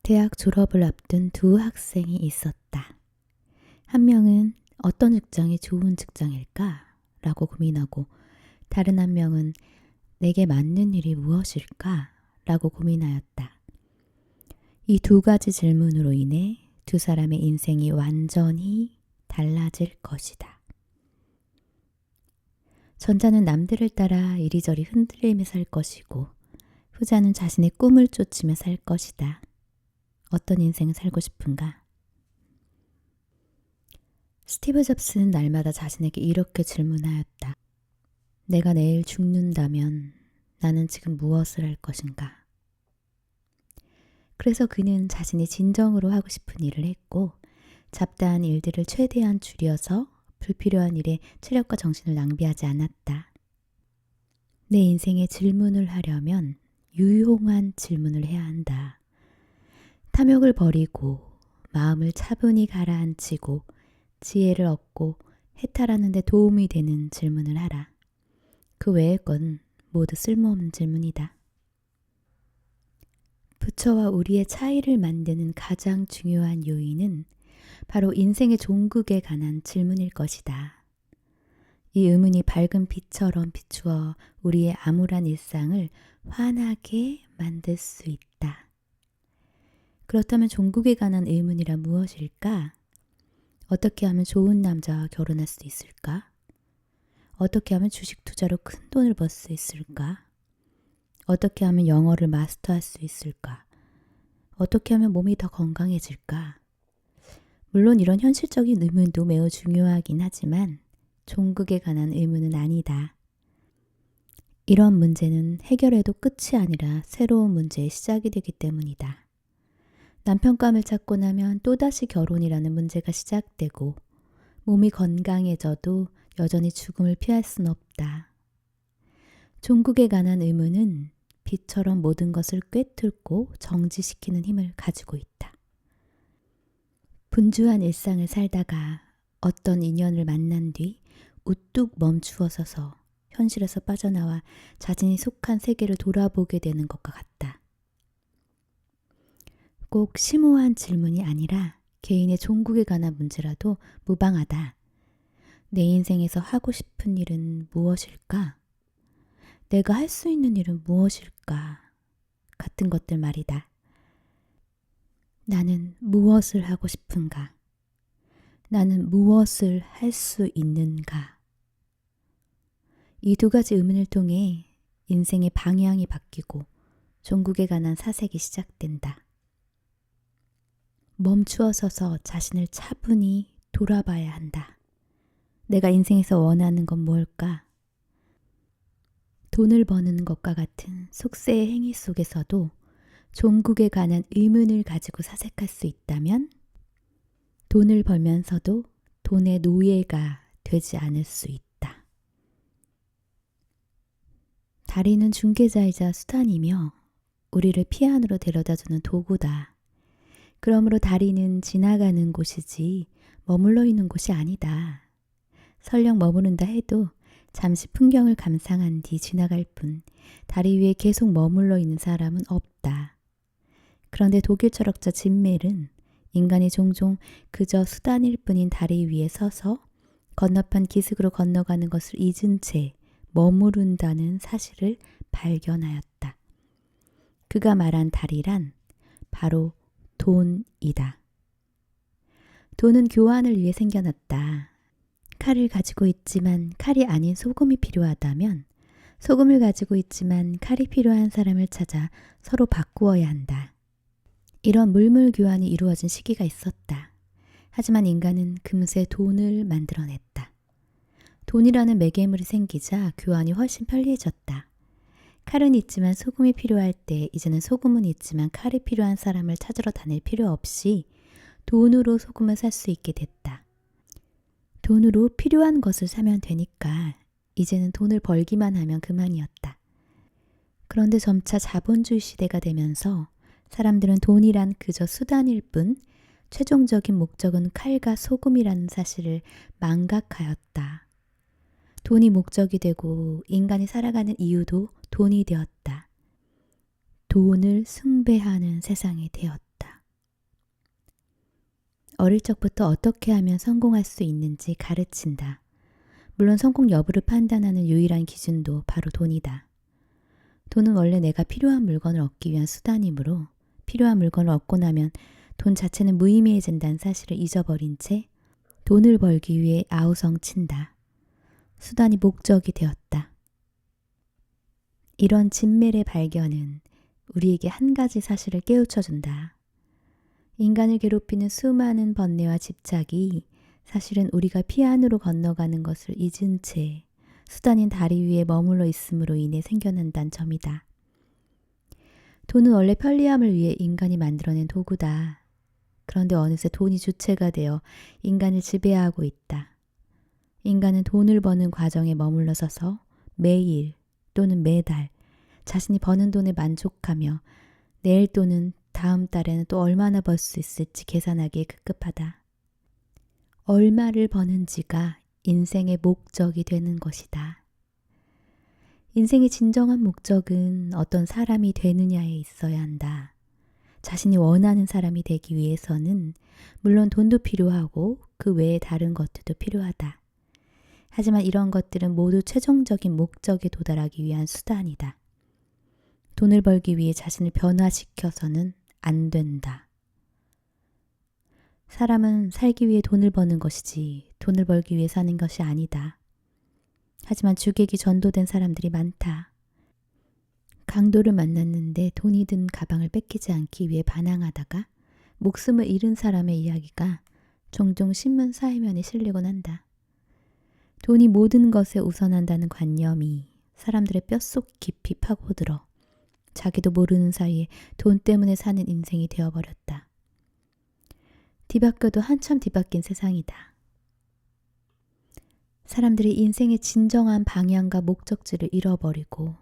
대학 졸업을 앞둔 두 학생이 있었다. 한 명은 어떤 직장이 좋은 직장일까? 라고 고민하고 다른 한 명은 내게 맞는 일이 무엇일까? 라고 고민하였다. 이 두 가지 질문으로 인해 두 사람의 인생이 완전히 달라질 것이다. 전자는 남들을 따라 이리저리 흔들리며 살 것이고 후자는 자신의 꿈을 쫓으며 살 것이다. 어떤 인생을 살고 싶은가? 스티브 잡스는 날마다 자신에게 이렇게 질문하였다. 내가 내일 죽는다면 나는 지금 무엇을 할 것인가? 그래서 그는 자신이 진정으로 하고 싶은 일을 했고 잡다한 일들을 최대한 줄여서 불필요한 일에 체력과 정신을 낭비하지 않았다. 내 인생에 질문을 하려면 유용한 질문을 해야 한다. 탐욕을 버리고 마음을 차분히 가라앉히고 지혜를 얻고 해탈하는 데 도움이 되는 질문을 하라. 그 외의 건 모두 쓸모없는 질문이다. 부처와 우리의 차이를 만드는 가장 중요한 요인은 바로 인생의 종국에 관한 질문일 것이다. 이 의문이 밝은 빛처럼 비추어 우리의 암울한 일상을 환하게 만들 수 있다. 그렇다면 종국에 관한 의문이란 무엇일까? 어떻게 하면 좋은 남자와 결혼할 수 있을까? 어떻게 하면 주식 투자로 큰 돈을 벌 수 있을까? 어떻게 하면 영어를 마스터할 수 있을까? 어떻게 하면 몸이 더 건강해질까? 물론 이런 현실적인 의문도 매우 중요하긴 하지만 종국에 관한 의문은 아니다. 이런 문제는 해결해도 끝이 아니라 새로운 문제의 시작이 되기 때문이다. 남편감을 찾고 나면 또다시 결혼이라는 문제가 시작되고 몸이 건강해져도 여전히 죽음을 피할 순 없다. 종국에 관한 의문은 빛처럼 모든 것을 꿰뚫고 정지시키는 힘을 가지고 있다. 분주한 일상을 살다가 어떤 인연을 만난 뒤 우뚝 멈추어 서서 현실에서 빠져나와 자신이 속한 세계를 돌아보게 되는 것과 같다. 꼭 심오한 질문이 아니라 개인의 종국에 관한 문제라도 무방하다. 내 인생에서 하고 싶은 일은 무엇일까? 내가 할 수 있는 일은 무엇일까? 같은 것들 말이다. 나는 무엇을 하고 싶은가? 나는 무엇을 할 수 있는가? 이 두 가지 의문을 통해 인생의 방향이 바뀌고 종국에 관한 사색이 시작된다. 멈추어 서서 자신을 차분히 돌아봐야 한다. 내가 인생에서 원하는 건 뭘까? 돈을 버는 것과 같은 속세의 행위 속에서도 종국에 관한 의문을 가지고 사색할 수 있다면 돈을 벌면서도 돈의 노예가 되지 않을 수 있다. 다리는 중개자이자 수단이며 우리를 피안으로 데려다주는 도구다. 그러므로 다리는 지나가는 곳이지 머물러 있는 곳이 아니다. 설령 머무른다 해도 잠시 풍경을 감상한 뒤 지나갈 뿐 다리 위에 계속 머물러 있는 사람은 없다. 그런데 독일 철학자 진멜은 인간이 종종 그저 수단일 뿐인 다리 위에 서서 건너편 기슭으로 건너가는 것을 잊은 채 머무른다는 사실을 발견하였다. 그가 말한 다리란 바로 돈이다. 돈은 교환을 위해 생겨났다. 칼을 가지고 있지만 칼이 아닌 소금이 필요하다면 소금을 가지고 있지만 칼이 필요한 사람을 찾아 서로 바꾸어야 한다. 이런 물물 교환이 이루어진 시기가 있었다. 하지만 인간은 금세 돈을 만들어냈다. 돈이라는 매개물이 생기자 교환이 훨씬 편리해졌다. 칼은 있지만 소금이 필요할 때 이제는 소금은 있지만 칼이 필요한 사람을 찾으러 다닐 필요 없이 돈으로 소금을 살 수 있게 됐다. 돈으로 필요한 것을 사면 되니까 이제는 돈을 벌기만 하면 그만이었다. 그런데 점차 자본주의 시대가 되면서 사람들은 돈이란 그저 수단일 뿐 최종적인 목적은 칼과 소금이라는 사실을 망각하였다. 돈이 목적이 되고 인간이 살아가는 이유도 돈이 되었다. 돈을 숭배하는 세상이 되었다. 어릴 적부터 어떻게 하면 성공할 수 있는지 가르친다. 물론 성공 여부를 판단하는 유일한 기준도 바로 돈이다. 돈은 원래 내가 필요한 물건을 얻기 위한 수단이므로 필요한 물건을 얻고 나면 돈 자체는 무의미해진다는 사실을 잊어버린 채 돈을 벌기 위해 아우성친다. 수단이 목적이 되었다. 이런 진멸의 발견은 우리에게 한 가지 사실을 깨우쳐준다. 인간을 괴롭히는 수많은 번뇌와 집착이 사실은 우리가 피안으로 건너가는 것을 잊은 채 수단인 다리 위에 머물러 있음으로 인해 생겨난다는 점이다. 돈은 원래 편리함을 위해 인간이 만들어낸 도구다. 그런데 어느새 돈이 주체가 되어 인간을 지배하고 있다. 인간은 돈을 버는 과정에 머물러 서서 매일 또는 매달 자신이 버는 돈에 만족하며 내일 또는 다음 달에는 또 얼마나 벌 수 있을지 계산하기에 급급하다. 얼마를 버는지가 인생의 목적이 되는 것이다. 인생의 진정한 목적은 어떤 사람이 되느냐에 있어야 한다. 자신이 원하는 사람이 되기 위해서는 물론 돈도 필요하고 그 외에 다른 것들도 필요하다. 하지만 이런 것들은 모두 최종적인 목적에 도달하기 위한 수단이다. 돈을 벌기 위해 자신을 변화시켜서는 안 된다. 사람은 살기 위해 돈을 버는 것이지 돈을 벌기 위해 사는 것이 아니다. 하지만 주객이 전도된 사람들이 많다. 강도를 만났는데 돈이 든 가방을 뺏기지 않기 위해 반항하다가 목숨을 잃은 사람의 이야기가 종종 신문 사회면에 실리곤 한다. 돈이 모든 것에 우선한다는 관념이 사람들의 뼛속 깊이 파고들어 자기도 모르는 사이에 돈 때문에 사는 인생이 되어버렸다. 뒤바뀌어도 한참 뒤바뀐 세상이다. 사람들이 인생의 진정한 방향과 목적지를 잃어버리고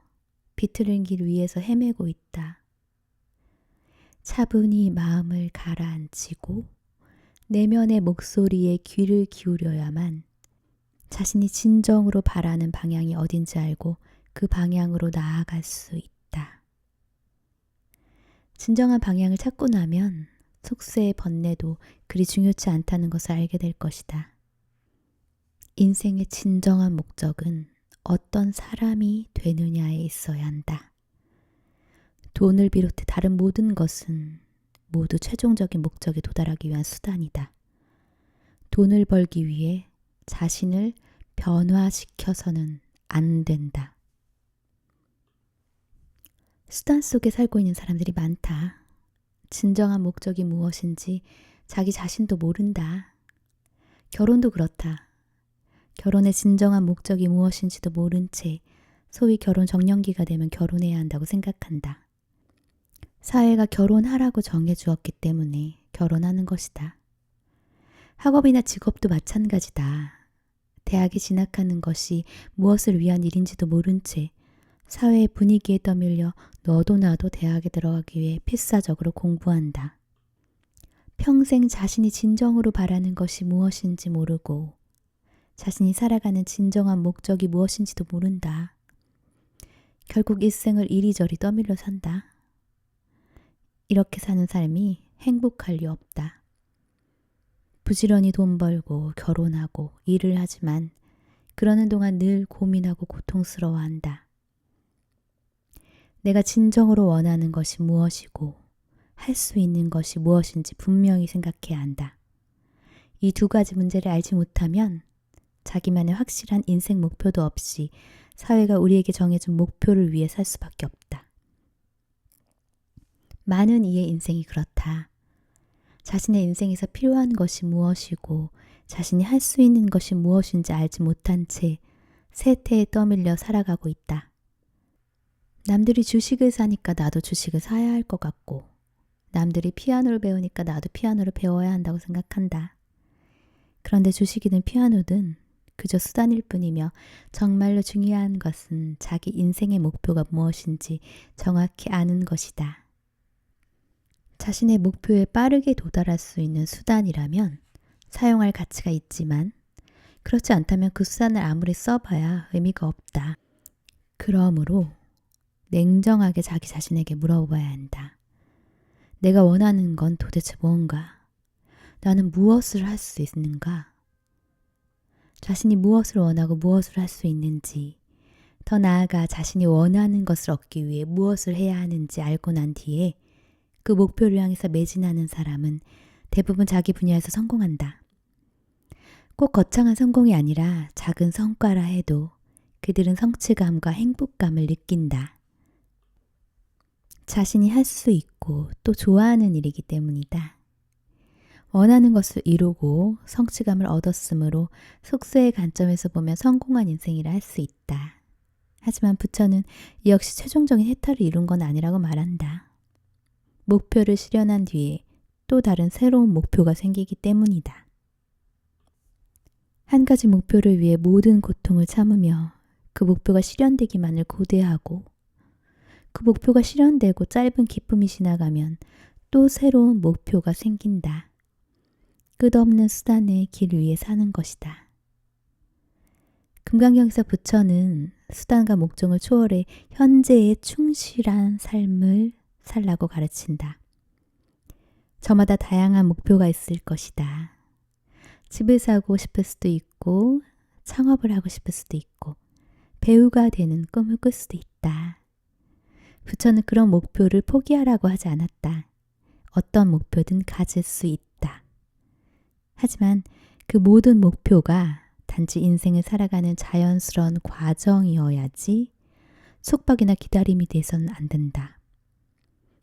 비틀린 길 위에서 헤매고 있다. 차분히 마음을 가라앉히고 내면의 목소리에 귀를 기울여야만 자신이 진정으로 바라는 방향이 어딘지 알고 그 방향으로 나아갈 수 있다. 진정한 방향을 찾고 나면 속세의 번뇌도 그리 중요치 않다는 것을 알게 될 것이다. 인생의 진정한 목적은 어떤 사람이 되느냐에 있어야 한다. 돈을 비롯해 다른 모든 것은 모두 최종적인 목적에 도달하기 위한 수단이다. 돈을 벌기 위해 자신을 변화시켜서는 안 된다. 수단 속에 살고 있는 사람들이 많다. 진정한 목적이 무엇인지 자기 자신도 모른다. 결혼도 그렇다. 결혼의 진정한 목적이 무엇인지도 모른 채 소위 결혼 정년기가 되면 결혼해야 한다고 생각한다. 사회가 결혼하라고 정해주었기 때문에 결혼하는 것이다. 학업이나 직업도 마찬가지다. 대학에 진학하는 것이 무엇을 위한 일인지도 모른 채 사회의 분위기에 떠밀려 너도 나도 대학에 들어가기 위해 필사적으로 공부한다. 평생 자신이 진정으로 바라는 것이 무엇인지 모르고 자신이 살아가는 진정한 목적이 무엇인지도 모른다. 결국 일생을 이리저리 떠밀려 산다. 이렇게 사는 삶이 행복할 리 없다. 부지런히 돈 벌고 결혼하고 일을 하지만 그러는 동안 늘 고민하고 고통스러워한다. 내가 진정으로 원하는 것이 무엇이고 할 수 있는 것이 무엇인지 분명히 생각해야 한다. 이 두 가지 문제를 알지 못하면 자기만의 확실한 인생 목표도 없이 사회가 우리에게 정해준 목표를 위해 살 수밖에 없다. 많은 이의 인생이 그렇다. 자신의 인생에서 필요한 것이 무엇이고 자신이 할 수 있는 것이 무엇인지 알지 못한 채 세태에 떠밀려 살아가고 있다. 남들이 주식을 사니까 나도 주식을 사야 할 것 같고 남들이 피아노를 배우니까 나도 피아노를 배워야 한다고 생각한다. 그런데 주식이든 피아노든 그저 수단일 뿐이며 정말로 중요한 것은 자기 인생의 목표가 무엇인지 정확히 아는 것이다. 자신의 목표에 빠르게 도달할 수 있는 수단이라면 사용할 가치가 있지만 그렇지 않다면 그 수단을 아무리 써봐야 의미가 없다. 그러므로 냉정하게 자기 자신에게 물어봐야 한다. 내가 원하는 건 도대체 뭔가? 나는 무엇을 할 수 있는가? 자신이 무엇을 원하고 무엇을 할 수 있는지, 더 나아가 자신이 원하는 것을 얻기 위해 무엇을 해야 하는지 알고 난 뒤에 그 목표를 향해서 매진하는 사람은 대부분 자기 분야에서 성공한다. 꼭 거창한 성공이 아니라 작은 성과라 해도 그들은 성취감과 행복감을 느낀다. 자신이 할 수 있고 또 좋아하는 일이기 때문이다. 원하는 것을 이루고 성취감을 얻었으므로 속세의 관점에서 보면 성공한 인생이라 할 수 있다. 하지만 부처는 이 역시 최종적인 해탈을 이룬 건 아니라고 말한다. 목표를 실현한 뒤에 또 다른 새로운 목표가 생기기 때문이다. 한 가지 목표를 위해 모든 고통을 참으며 그 목표가 실현되기만을 고대하고 그 목표가 실현되고 짧은 기쁨이 지나가면 또 새로운 목표가 생긴다. 끝없는 수단의 길 위에 사는 것이다. 금강경에서 부처는 수단과 목적을 초월해 현재에 충실한 삶을 살라고 가르친다. 저마다 다양한 목표가 있을 것이다. 집을 사고 싶을 수도 있고, 창업을 하고 싶을 수도 있고, 배우가 되는 꿈을 꿀 수도 있다. 부처는 그런 목표를 포기하라고 하지 않았다. 어떤 목표든 가질 수 있다. 하지만 그 모든 목표가 단지 인생을 살아가는 자연스러운 과정이어야지 속박이나 기다림이 돼서는 안 된다.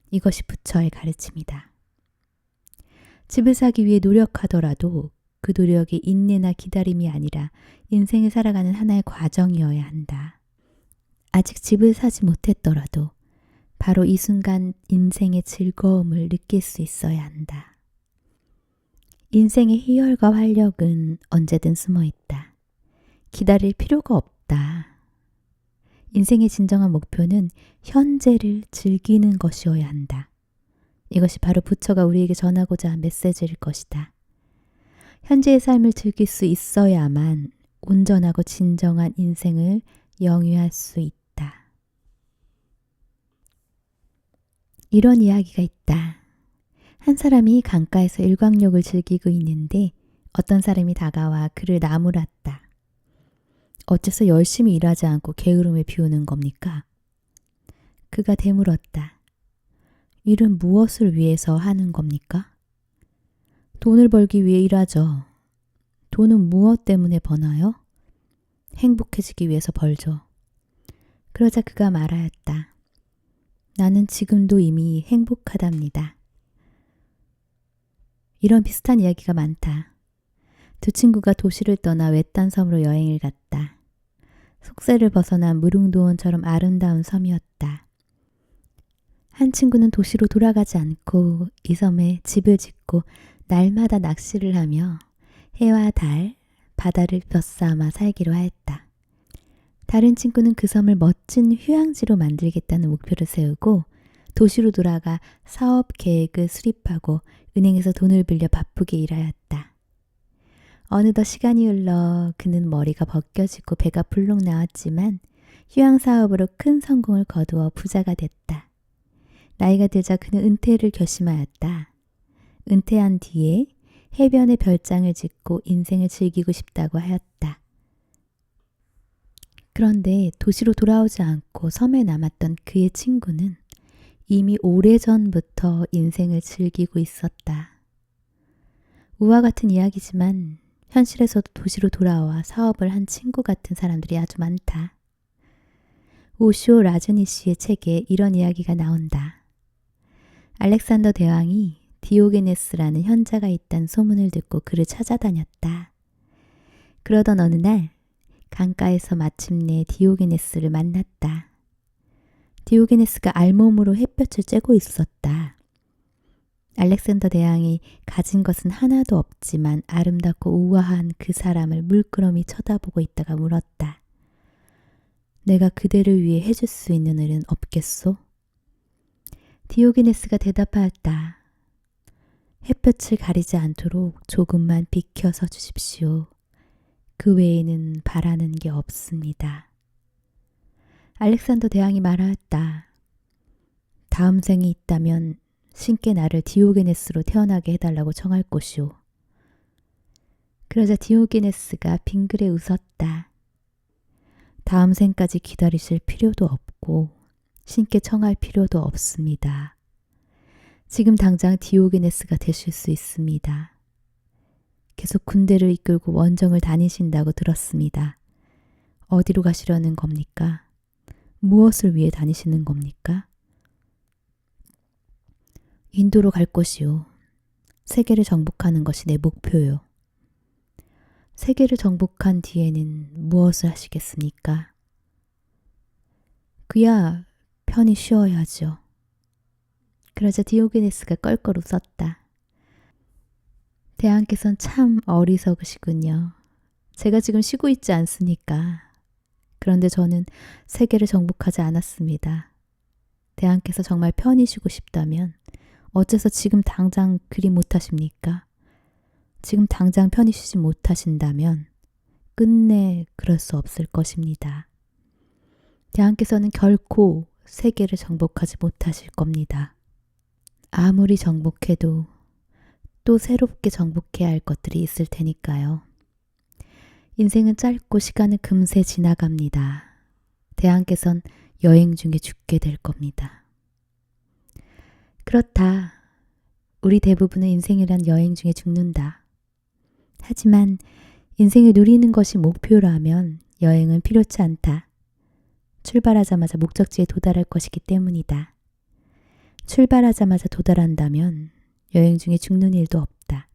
이것이 부처의 가르침이다. 집을 사기 위해 노력하더라도 그 노력이 인내나 기다림이 아니라 인생을 살아가는 하나의 과정이어야 한다. 아직 집을 사지 못했더라도 바로 이 순간 인생의 즐거움을 느낄 수 있어야 한다. 인생의 희열과 활력은 언제든 숨어 있다. 기다릴 필요가 없다. 인생의 진정한 목표는 현재를 즐기는 것이어야 한다. 이것이 바로 부처가 우리에게 전하고자 한 메시지일 것이다. 현재의 삶을 즐길 수 있어야만 온전하고 진정한 인생을 영위할 수 있다. 이런 이야기가 있다. 한 사람이 강가에서 일광욕을 즐기고 있는데 어떤 사람이 다가와 그를 나무랐다. 어째서 열심히 일하지 않고 게으름을 피우는 겁니까? 그가 되물었다. 일은 무엇을 위해서 하는 겁니까? 돈을 벌기 위해 일하죠. 돈은 무엇 때문에 버나요? 행복해지기 위해서 벌죠. 그러자 그가 말하였다. 나는 지금도 이미 행복하답니다. 이런 비슷한 이야기가 많다. 두 친구가 도시를 떠나 외딴 섬으로 여행을 갔다. 속세를 벗어난 무릉도원처럼 아름다운 섬이었다. 한 친구는 도시로 돌아가지 않고 이 섬에 집을 짓고 날마다 낚시를 하며 해와 달, 바다를 벼싸아 살기로 하였다. 다른 친구는 그 섬을 멋진 휴양지로 만들겠다는 목표를 세우고 도시로 돌아가 사업 계획을 수립하고 은행에서 돈을 빌려 바쁘게 일하였다. 어느덧 시간이 흘러 그는 머리가 벗겨지고 배가 불룩 나왔지만 휴양 사업으로 큰 성공을 거두어 부자가 됐다. 나이가 들자 그는 은퇴를 결심하였다. 은퇴한 뒤에 해변에 별장을 짓고 인생을 즐기고 싶다고 하였다. 그런데 도시로 돌아오지 않고 섬에 남았던 그의 친구는 이미 오래전부터 인생을 즐기고 있었다. 우와 같은 이야기지만 현실에서도 도시로 돌아와 사업을 한 친구 같은 사람들이 아주 많다. 오쇼 라즈니시의 책에 이런 이야기가 나온다. 알렉산더 대왕이 디오게네스라는 현자가 있다는 소문을 듣고 그를 찾아다녔다. 그러던 어느 날 강가에서 마침내 디오게네스를 만났다. 디오게네스가 알몸으로 햇볕을 쬐고 있었다. 알렉산더 대왕이 가진 것은 하나도 없지만 아름답고 우아한 그 사람을 물끄러미 쳐다보고 있다가 물었다. 내가 그대를 위해 해줄 수 있는 일은 없겠소? 디오게네스가 대답하였다. 햇볕을 가리지 않도록 조금만 비켜서 주십시오. 그 외에는 바라는 게 없습니다. 알렉산더 대왕이 말하였다. 다음 생이 있다면 신께 나를 디오게네스로 태어나게 해달라고 청할 것이오. 그러자 디오게네스가 빙그레 웃었다. 다음 생까지 기다리실 필요도 없고 신께 청할 필요도 없습니다. 지금 당장 디오게네스가 되실 수 있습니다. 계속 군대를 이끌고 원정을 다니신다고 들었습니다. 어디로 가시려는 겁니까? 무엇을 위해 다니시는 겁니까? 인도로 갈 것이요. 세계를 정복하는 것이 내 목표요. 세계를 정복한 뒤에는 무엇을 하시겠습니까? 그야 편히 쉬어야죠. 그러자 디오게네스가 껄껄 웃었다. 대왕께서는 참 어리석으시군요. 제가 지금 쉬고 있지 않습니까? 그런데 저는 세계를 정복하지 않았습니다. 대왕께서 정말 편히 쉬고 싶다면 어째서 지금 당장 그리 못하십니까? 지금 당장 편히 쉬지 못하신다면 끝내 그럴 수 없을 것입니다. 대왕께서는 결코 세계를 정복하지 못하실 겁니다. 아무리 정복해도 또 새롭게 정복해야 할 것들이 있을 테니까요. 인생은 짧고 시간은 금세 지나갑니다. 대왕께서는 여행 중에 죽게 될 겁니다. 그렇다. 우리 대부분은 인생이란 여행 중에 죽는다. 하지만 인생을 누리는 것이 목표라면 여행은 필요치 않다. 출발하자마자 목적지에 도달할 것이기 때문이다. 출발하자마자 도달한다면 여행 중에 죽는 일도 없다.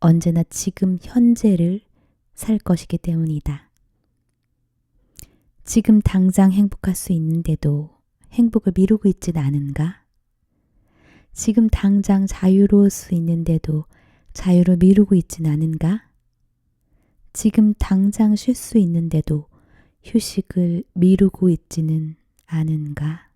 언제나 지금 현재를 살 것이기 때문이다. 지금 당장 행복할 수 있는데도 행복을 미루고 있진 않은가? 지금 당장 자유로울 수 있는데도 자유를 미루고 있진 않은가? 지금 당장 쉴 수 있는데도 휴식을 미루고 있지는 않은가?